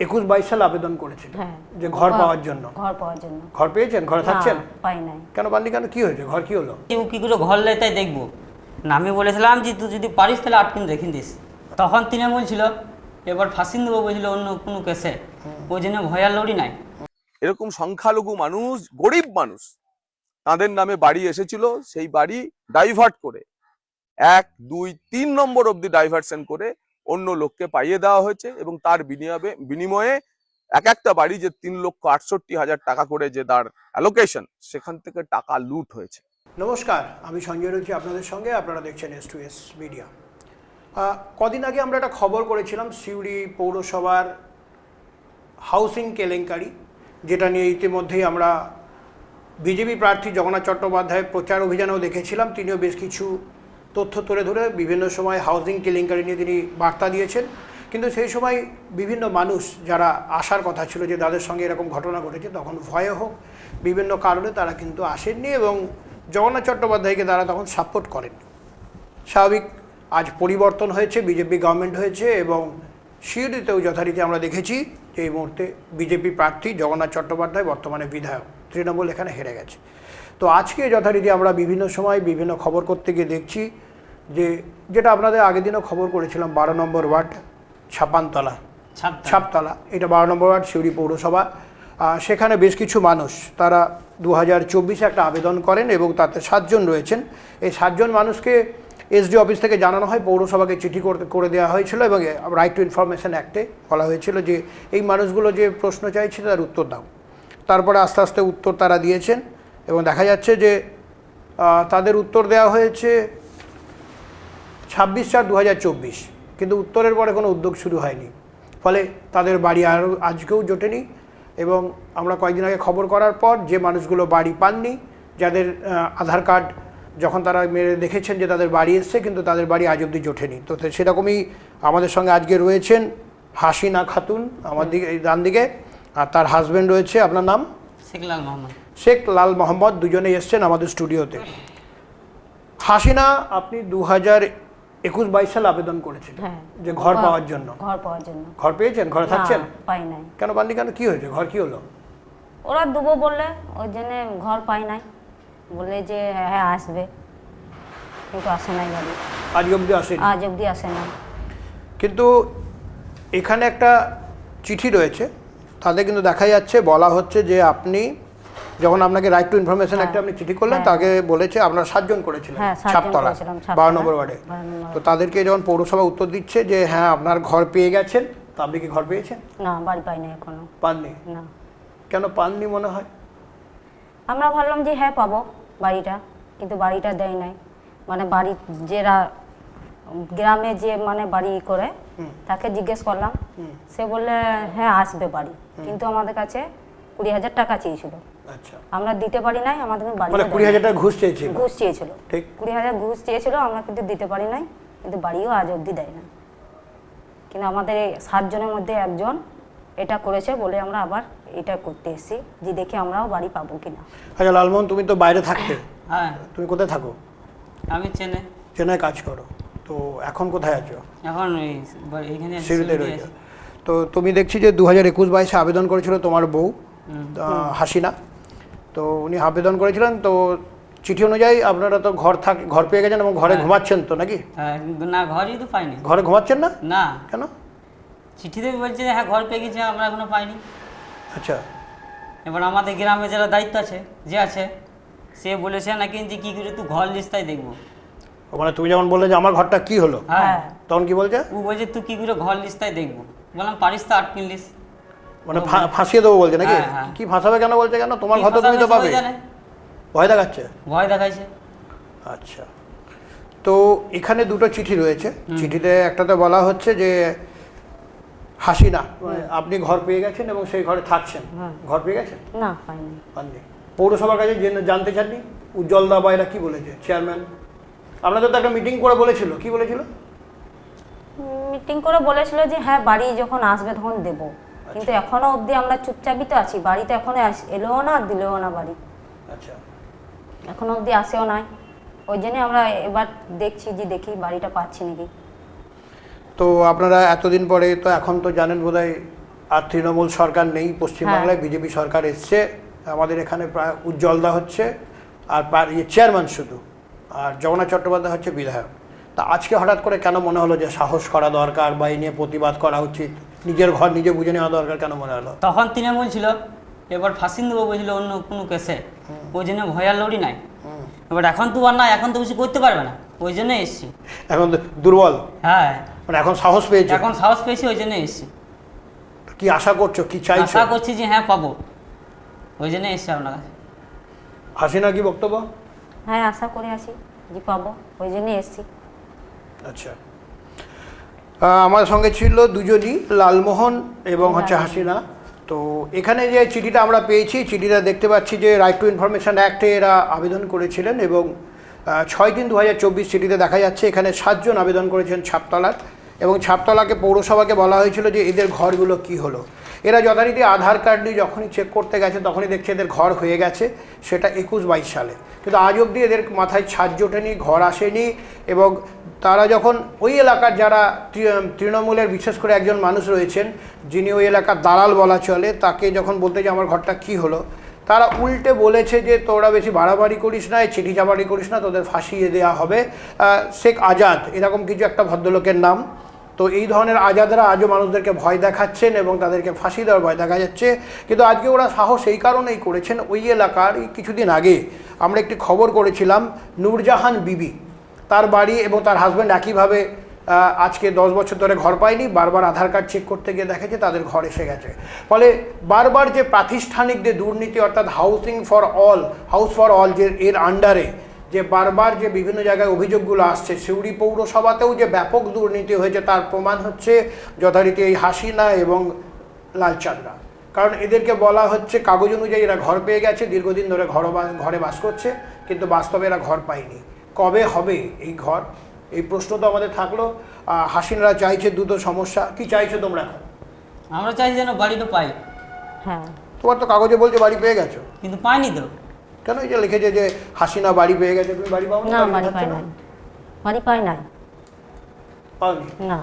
21-22 সালে আবেদন করেছিলেন যে ঘর পাওয়ার জন্য। ঘর পেয়েছেন? ঘরে থাকছেন? পাই নাই। কেন পাননি? কেন, কি হয়েছে? ঘর কি হলো? কি করে ঘর লাই তাই দেখবো না, আমি বলেছিলাম যে তুই যদি পারিস তাহলে আটকিন রেখে দিস। তখন তিনি বলছিল এবার ফাঁসিন দেবো বলছিল অন্য কোনো কেসে, ওই জন্য ভয়ার লড়ি নাই। এরকম সংখ্যালঘু মানুষ, গরিব মানুষ, তাদের নামে বাড়ি এসেছিল, সেই বাড়ি ডাইভার্ট করে 1, 2, 3 নম্বর অব্দি ডাইভার্সন করে অন্য লোককে পাইয়ে দেওয়া হয়েছে এবং তার বিনিময়ে এক একটা বাড়ি যে 3,68,000 টাকা করে যে তার অ্যালোকেশন, সেখান থেকে টাকা লুট হয়েছে। নমস্কার, আমি সঞ্জয় রয়েছি আপনাদের সঙ্গে, আপনারা দেখছেন S2S মিডিয়া। কদিন আগে আমরা একটা খবর করেছিলাম সিউড়ি পৌরসভার হাউসিং কেলেঙ্কারি, যেটা নিয়ে ইতিমধ্যেই আমরা বিজেপি প্রার্থী জগন্নাথ চট্টোপাধ্যায়ের প্রচার অভিযানেও দেখেছিলাম। তিনিও বেশ কিছু তথ্য তুলে ধরে বিভিন্ন সময় হাউসিং কেলেঙ্কারি নিয়ে তিনি বার্তা দিয়েছেন। কিন্তু সেই সময় বিভিন্ন মানুষ যারা আসার কথা ছিল যে তাদের সঙ্গে এরকম ঘটনা ঘটেছে, তখন ভয়ে হোক বিভিন্ন কারণে তারা কিন্তু আসেননি এবং জগন্নাথ চট্টোপাধ্যায়কে তারা তখন সাপোর্ট করেন। স্বাভাবিক, আজ পরিবর্তন হয়েছে, বিজেপি গভর্নমেন্ট হয়েছে এবং সিউড়িতেও যথারীতি আমরা দেখেছি যে এই মুহূর্তে বিজেপি প্রার্থী জগন্নাথ চট্টোপাধ্যায় বর্তমানে বিধায়ক, তৃণমূল এখানে হেরে গেছে। তো আজকে যথারীতি আমরা বিভিন্ন সময় বিভিন্ন খবর করতে গিয়ে দেখছি যে যেটা আপনাদের আগের দিনও খবর করেছিলাম, 12 নম্বর ওয়ার্ড ছাপতলা, এটা 12 নম্বর ওয়ার্ড সিউড়ি পৌরসভা। সেখানে বেশ কিছু মানুষ তারা 2024 একটা আবেদন করেন এবং তাতে 7 জন রয়েছেন। এই 7 জন মানুষকে এসডি অফিস থেকে জানানো হয়, পৌরসভাকে চিঠি করে দেওয়া হয়েছিল এবং রাইট টু ইনফরমেশন অ্যাক্টে বলা হয়েছিল যে এই মানুষগুলো যে প্রশ্ন চাইছে তার উত্তর দাও। তারপরে আস্তে আস্তে উত্তর তারা দিয়েছেন এবং দেখা যাচ্ছে যে তাদের উত্তর দেওয়া হয়েছে 26/4/2024, কিন্তু উত্তরের পরে কোনো উদ্যোগ শুরু হয়নি, ফলে তাদের বাড়ি আরও আজকেও জোটেনি। এবং আমরা কয়েকদিন আগে খবর করার পর যে মানুষগুলো বাড়ি পাননি, যাদের আধার কার্ড যখন তারা মেরে দেখেছেন যে তাদের বাড়ি এসছে, কিন্তু তাদের বাড়ি আজ অবধি জোটেনি। তো সেরকমই আমাদের সঙ্গে আজকে রয়েছেন হাসিনা খাতুন আমার দিকে, ডান দিকে, আর তার হাজব্যান্ড রয়েছে, আপনার নাম? শেখ লাল মোহাম্মদ। দুজনেই এসছেন আমাদের স্টুডিওতে। হাসিনা, আপনি 2021-22 সালে আবেদন করেছিলেন যে ঘর পাওয়ার জন্য। ঘর পেয়েছেন? ঘরে থাকছেন? পাই নাই। কেন পাননি? কেন, কি হয়েছে? ঘর কি হলো? ওরা দেবো বললে, ওই জন্য ঘর পাই নাই, বলে যে হ্যাঁ আসবে, কিন্তু আসে নাই বাড়ি। আজ অবধি আসে না। কিন্তু এখানে একটা চিঠি রয়েছে, তাতে কিন্তু দেখা যাচ্ছে, বলা হচ্ছে যে আপনি যখন আপনাকে রাইট টু ইনফরমেশন একটা আপনি চিঠি করলেন, তাকে বলেছে আপনারা 7 জন করেছিলেন ছাপতলা 12 নম্বর ওয়ার্ডে। তো তাদেরকে যখন পৌরসভা উত্তর দিচ্ছে যে হ্যাঁ আপনার ঘর পেয়ে গেছেন, তো আপনি কি ঘর পেয়েছেন? না, বাড়ি পাইনি এখনো। পাননি? না। কেন পাননি মনে হয়? আমরা ভাবলাম যে হ্যাঁ পাবো বাড়িটা, কিন্তু বাড়িটা দেয় নাই। মানে বাড়ি যেরা গ্রামে যে মানে বাড়ি করে তাকে জিজ্ঞেস করলাম, সে বললে হ্যাঁ আসবে বাড়ি, কিন্তু আমাদের কাছে 20,000 টাকা চেয়েছিল। আচ্ছা, আমরা দিতে পারি নাই, আমাদের বাড়ি মানে 20,000 টাকা ঘুষ চেয়েছিল। ঠিক, 20,000 ঘুষ চেয়েছিল, আমরা কিন্তু দিতে পারি নাই, কিন্তু বাড়িও আজ অবধি দেয় না। কিন্তু আমাদের এই 7 জনের মধ্যে একজন এটা করেছে বলে আমরা আবার এটা করতে এসেছি যে দেখি আমরাও বাড়ি পাবো কিনা। আচ্ছা লালমোহন, তুমি তো বাইরে থাকতে, হ্যাঁ, তুমি কোথায় থাকো? আমি চেন্নাই কাজ করো, তো এখন কোথায় আছো? এখন এইখানে সিউড়িতে রয়েছে। তো তুমি দেখছি যে 2021-22 আবেদন করেছিল তোমার বউ হাসিনা, তো উনি আবেদন করেছিলেন, তো চিঠি অনুযায়ী আপনারা তো ঘর পেয়ে গেছেন এবং ঘরে ঘুমাচ্ছেন তো নাকি? না, ঘরই তো পাইনি। ঘরে ঘুমাচ্ছেন না? না। কেন? চিঠিতে বলছে হ্যাঁ ঘর পেয়ে গেছি, আমরা এখনো পাইনি। আচ্ছা, এবার আমাদের গ্রামে যারা দায়িত্ব আছে সে বলেছে নাকি যে কি করে তুই ঘর লিস্ট তাই দেখবো। মানে তুমি যখন বললে যে আমার ঘরটা কি হলো, হ্যাঁ, তখন কি বলছে? ও বলছে তুই কি করে ঘর লিস্ট তাই দেখবো। বললাম পারিস তো 8 লিস্ট, মানে ফাঁসিয়ে দেবো বলছে নাকি? কি ফাঁসাবে কেন বলছে? কেন, তোমার ঘর তো তুমি তো পাবে। ভয় দেখাচ্ছে। আচ্ছা, তো এখানে দুটো চিঠি রয়েছে। চিঠিতে একটাতে বলা হচ্ছে যে হাসিনা আপনি ঘর পেয়ে গেছেন এবং সেই ঘরে থাকছেন। ঘর পেয়ে গেছেন? না, পাইনি। পৌরসভার কাছে জানতে চাননি? উজ্জ্বল দা বাইরা কি বলেছে চেয়ারম্যান? আপনাদের তো একটা মিটিং করে বলেছিল, কি বলেছিল? মিটিং করে বলেছিল যে হ্যাঁ বাড়ি যখন আসবে তখন দেব, কিন্তু এখনো অবধি আমরা চুপচাপই তো আছি। বাড়িতে এখনো এলোও না, দিলেও না বাড়ি। আচ্ছা, এখনো অবধি আসেও নাই, ওই জন্য আমরা এবার দেখছি যে দেখি বাড়িটা পাচ্ছি নাকি। তো আপনারা এতদিন পরে তো এখন তো জানেন বোধহয় আর তৃণমূল সরকার নেই পশ্চিমবাংলায়, বিজেপি সরকার এসছে, আমাদের এখানে প্রায় উজ্জ্বলদা হচ্ছে আর চেয়ারম্যান শুধু, আর জগন্নাথ চট্টোপাধ্যায় হচ্ছে বিধায়ক। তা আজকে হঠাৎ করে কেন মনে হলো যে সাহস করা দরকার বা এই নিয়ে প্রতিবাদ করা উচিত, নিজের ঘর নিজে বুঝে নেওয়া দরকার, কেন মনে হলো? তখন তৃণমূল ছিল, এবার ফাঁসি দেবো বলছিল অন্য কোনো কেসে, ওই জন্য ভয়ার লড়ি নাই। এবার এখন তো আর না, এখন তো কিছু করতে পারবে না, ওই জন্য এসছি। এখন তো দুর্বল, হ্যাঁ মানে এখন সাহস পেয়েছে, এখন সাহস পেয়েছি, ওই জন্য এসছি। কি আশা করছো, কি চাইছো? আশা করছি যে হ্যাঁ পাবো, ওই জন্য এসছি আপনার কাছে। হাসিনা কি বক্তব্য? হ্যাঁ আশা করে আছি যে পাবো, ওই জন্যই এসছি। আচ্ছা, আমার সঙ্গে ছিল দুজনই, লালমোহন এবং হচ্ছে হাসিনা। তো এখানে যে চিঠিটা আমরা পেয়েছি, চিঠিটা দেখতে পাচ্ছি যে রাইট টু ইনফরমেশন অ্যাক্টে এরা আবেদন করেছিলেন এবং 6/3/2024 চিঠিতে দেখা যাচ্ছে এখানে 7 জন আবেদন করেছেন ছাপতলার, এবং ছাপতলাকে পৌরসভাকে বলা হয়েছিল যে এদের ঘরগুলো কি হলো। এরা যথারীতি আধার কার্ড নিয়ে যখনই চেক করতে গেছে তখনই দেখছে এদের ঘর হয়ে গেছে, সেটা 21-22 সালে, কিন্তু আজ অবধি এদের মাথায় ছাদ জোটেনি, ঘর আসেনি। এবং তারা যখন ওই এলাকার যারা তৃণমূলের বিশেষ করে একজন মানুষ রয়েছেন যিনি ওই এলাকার দালাল বলা চলে, তাকে যখন বলতে যে আমার ঘরটা কি হলো, তারা উল্টে বলেছে যে তোরা বেশি বাড়াবাড়ি করিস না, চিঠি চাবাড়ি করিস না, তোদের ফাঁসিয়ে দেওয়া হবে। শেখ আজাদ এরকম কিছু একটা ভদ্রলোকের নাম। তো এই ধরনের আজাদরা আজও মানুষদেরকে ভয় দেখাচ্ছেন এবং তাদেরকে ফাঁসি দেওয়ার ভয় দেখা যাচ্ছে। কিন্তু আজকে ওরা সাহস এই কারণেই করেছেন, ওই এলাকার কিছুদিন আগে আমরা একটি খবর করেছিলাম, নূরজাহান বিবি, তার বাড়ি এবং তার হাজব্যান্ড একইভাবে আজকে 10 বছর ধরে ঘর পায়নি, বারবার আধার কার্ড চেক করতে গিয়ে দেখেছে তাদের ঘর এসে গেছে। ফলে বারবার যে প্রাতিষ্ঠানিক যে দুর্নীতি, অর্থাৎ হাউস ফর অল যে এর আন্ডারে যে বারবার যে বিভিন্ন জায়গায় অভিযোগগুলো আসছে, সিউড়ি পৌরসভাতেও যে ব্যাপক দুর্নীতি হয়েছে তার প্রমাণ হচ্ছে যথারীতি এই হাসিনা এবং লালচাঁদরা। কারণ এদেরকে বলা হচ্ছে কাগজ অনুযায়ী এরা ঘর পেয়ে গেছে, দীর্ঘদিন ধরে ঘরে বাস করছে, কিন্তু বাস্তবে এরা ঘর পায়নি। কবে হবে এই ঘর, এই প্রশ্ন তো আমাদের থাকলো। হাসিনারা চাইছে দুটো সমস্যা, কি চাইছো তোমরা এখন? আমরা চাইছি যেন বাড়িটা পাই। হ্যাঁ তোমার তো কাগজে বলছে বাড়ি পেয়ে গেছো, কিন্তু পাইনি তো। কেন এই যে লিখেছে যে হাসিনা বাড়ি পেয়ে গেছে, তুমি বাড়ি পাও না, বাড়ি পাই নাই, বাড়ি পাই নাই, পাওনি? না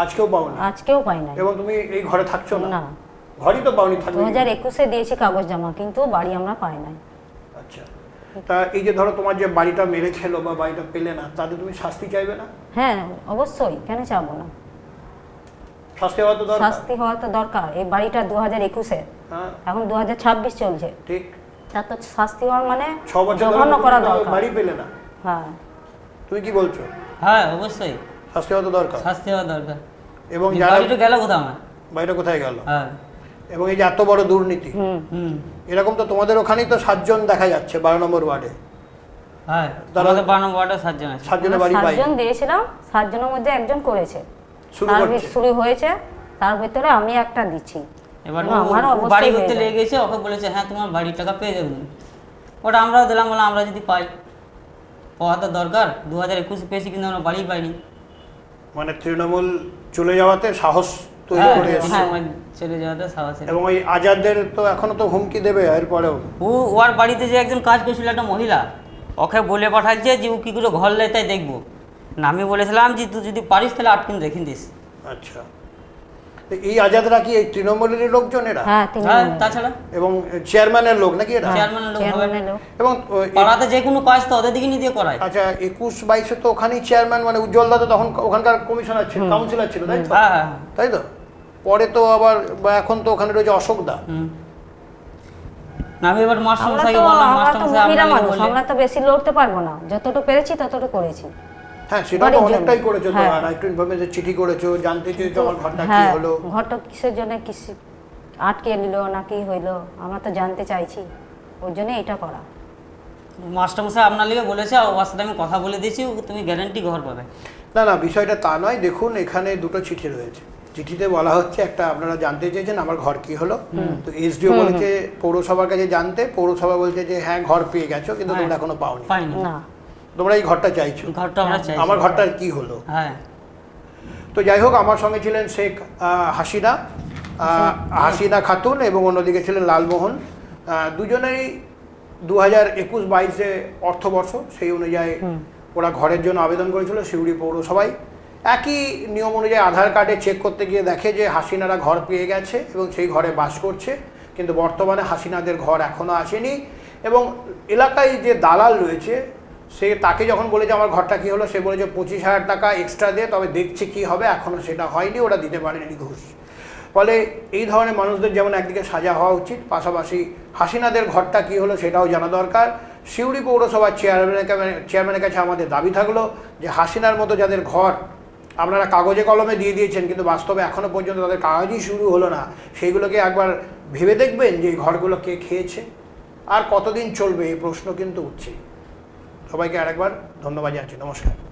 আজকেও পাওনি? আজকেও পাই নাই। এবং তুমি এই ঘরে থাকছো না? না, ঘরই তো পাওনি, থাকবে। 2021-এ দিয়েছি কাগজ জমা, কিন্তু বাড়ি আমরা পাই নাই। আচ্ছা, তা এই যে ধরো তোমার যে বাড়িটা মেরে খেলো বা বাড়িটা পেলে না, তাতে তুমি শাস্তি চাইবে না? হ্যাঁ অবশ্যই, কেন চাবো না? শাস্তি হওয়া তো দরকার। শাস্তি হওয়া তো দরকার। এই বাড়িটা 2021-এর, হ্যাঁ এখন 2026 চলছে, ঠিক। তার তো শাস্তি হওয়ার মানে 6 বছর জঘন্য করা ধরে দরকার। বাড়ি পেলে না, হ্যাঁ তুমি কি বলছো? হ্যাঁ অবশ্যই শাস্তি হওয়া তো দরকার। শাস্তি হওয়া দরকার। এবং যারা বাড়িটা গেল কোথাও আমার? বাড়িটা কোথায় গেল? হ্যাঁ এবং এই যে এত বড় দুর্নীতি, এরকম তো তোমাদের ওখানেই তো 7 জন দেখা যাচ্ছে 12 নম্বর ওয়ার্ডে। হ্যাঁ তারা- আমাদের 12 নম্বর ওয়ার্ডে 7 জন আছে। 7 জনের বাড়ি পাই 7 জন দিয়েছিলাম, 7 জনের মধ্যে একজন করেছে, শুরু তার করছে। শুরু হয়েছে, তার ভিতরে আমি একটা দিচ্ছি। এবার না, আমারও অবশ্যই বাড়ি হয়ে করতে যাবে। লেগে গেছে, ওকে বলেছে হ্যাঁ তোমার বাড়ির টাকা পেয়ে যাবে। ওটা আমরাও দিলাম, বলে আমরা যদি পাই, পাওয়া তো দরকার। 2021 পেয়েছি কিন্তু আমরা বাড়ি পাইনি। মানে তৃণমূল চলে যাওয়াতে সাহস তৈরি হ্যাঁ, করে এসেছে। তৃণমূল চলে যাওয়াতে সাহস এলো। এবং ওই আজাদদের তো এখনো তো হুমকি দেবে এরপরেও। ওর বাড়িতে যে একজন কাজ করছিল, একটা মহিলা, ওকে বলে পাঠাচ্ছে যে ও কি করে ঘর লেয় তাই দেখবো। না আমি বলেছিলাম যে তুই যদি পারিস তাহলে আটকিন রেখে দিস। আচ্ছা, তো এই আজাদরা কি এই তৃণমূলেরই লোকজন এরা? হ্যাঁ হ্যাঁ তিনি তাছাড়া এবং চেয়ারম্যানের লোক নাকি এরা? চেয়ারম্যানের লোক হবে। চেয়ারম্যানের লোক। এবং পাড়াতে যে কোনো কাজ তো ওদের দিকে নিয়ে করায়। আচ্ছা 21-22-এ তো ওখানেই চেয়ারম্যান, মানে উজ্জ্বল দা তো তখন ওখানকার কমিশনার ছিল, কাউন্সিলর ছিল, তাই তো? হ্যাঁ হ্যাঁ তাই তো? পরে তো আবার বা এখন তো ওখানে রয়েছে অশোক দা। হুম। না আমি এবার আমরা মাস্টারমশাইকে তো বললাম, আমরা তো মাস্টারমশাই মহিলা আপনাকে মানুষ, বললে আমরা তো বেশি লড়তে পারবো না, যতটুকু পেরেছি ততটুকু করেছি। হ্যাঁ সেটা তো বাড়ির জন্য। অনেকটাই করেছো, তো হ্যাঁ। রাইট টু ইনফরমেশন চিঠি করেছো, জানতে চেয়েছো আমার ঘরটা কি হ্যাঁ, হলো। ঘরটা কিসের জন্য কিসে আটকে নিল না কি হইলো, আমরা তো জানতে চাইছি, ওর জন্য এটা করা। মাস্টারমশাই আপনার লিগে বলেছে, ওর সাথে আমি কথা বলে দিয়েছি, তুমি গ্যারান্টি ঘর পাবে। না না, বিষয়টা তা নয়। দেখুন এখানে দুটো চিঠি রয়েছে। চিঠিতে বলা হচ্ছে একটা, আপনারা জানতে চেয়েছেন আমার ঘর কি হলো, তো এসডিও বলেছে পৌরসভার কাছে জানতে, পৌরসভা বলছে যে হ্যাঁ ঘর পেয়ে গেছো, কিন্তু হ্যাঁ। তোমরা এখনো পাওনি। পাইনি না তোমরা এই ঘরটা চাইছো, ঘরটা আমরা চাই। আমার ঘরটার কি হলো? হ্যাঁ তো যাই হোক, আমার সঙ্গে ছিলেন শেখ হাসিনা খাতুন এবং অন্যদিকে ছিলেন লালমোহন। দুজনেই 2021-22-এ অর্থবর্ষ, সেই অনুযায়ী ওরা ঘরের জন্য আবেদন করেছিল সিউড়ি পৌরসভায়। একই নিয়ম অনুযায়ী আধার কার্ডে চেক করতে গিয়ে দেখে যে হাসিনারা ঘর পেয়ে গেছে এবং সেই ঘরে বাস করছে, কিন্তু বর্তমানে হাসিনাদের ঘর এখনও আসেনি। এবং এলাকায় যে দালাল রয়েছে সে তাকে যখন বলে যে আমার ঘরটা কী হলো, সে বলে যে 25,000 টাকা এক্সট্রা দিয়ে, তবে দেখছে কী হবে, এখনও সেটা হয়নি, ওরা দিতে পারেনি ঘুষ। ফলে এই ধরনের মানুষদের যেমন একদিকে সাজা হওয়া উচিত, পাশাপাশি হাসিনাদের ঘরটা কী হলো সেটাও জানা দরকার। সিউড়ি পৌরসভার চেয়ারম্যানের কাছে আমাদের দাবি থাকলো যে হাসিনার মতো যাদের ঘর আপনারা কাগজে কলমে দিয়ে দিয়েছেন, কিন্তু বাস্তবে এখনও পর্যন্ত তাদের কাগজই শুরু হলো না, সেইগুলোকে একবার ভেবে দেখবেন যে এই ঘরগুলো কে খেয়েছে আর কতদিন চলবে, এই প্রশ্ন কিন্তু উঠছে। সবাইকে আরেকবার ধন্যবাদ জানাচ্ছি। নমস্কার।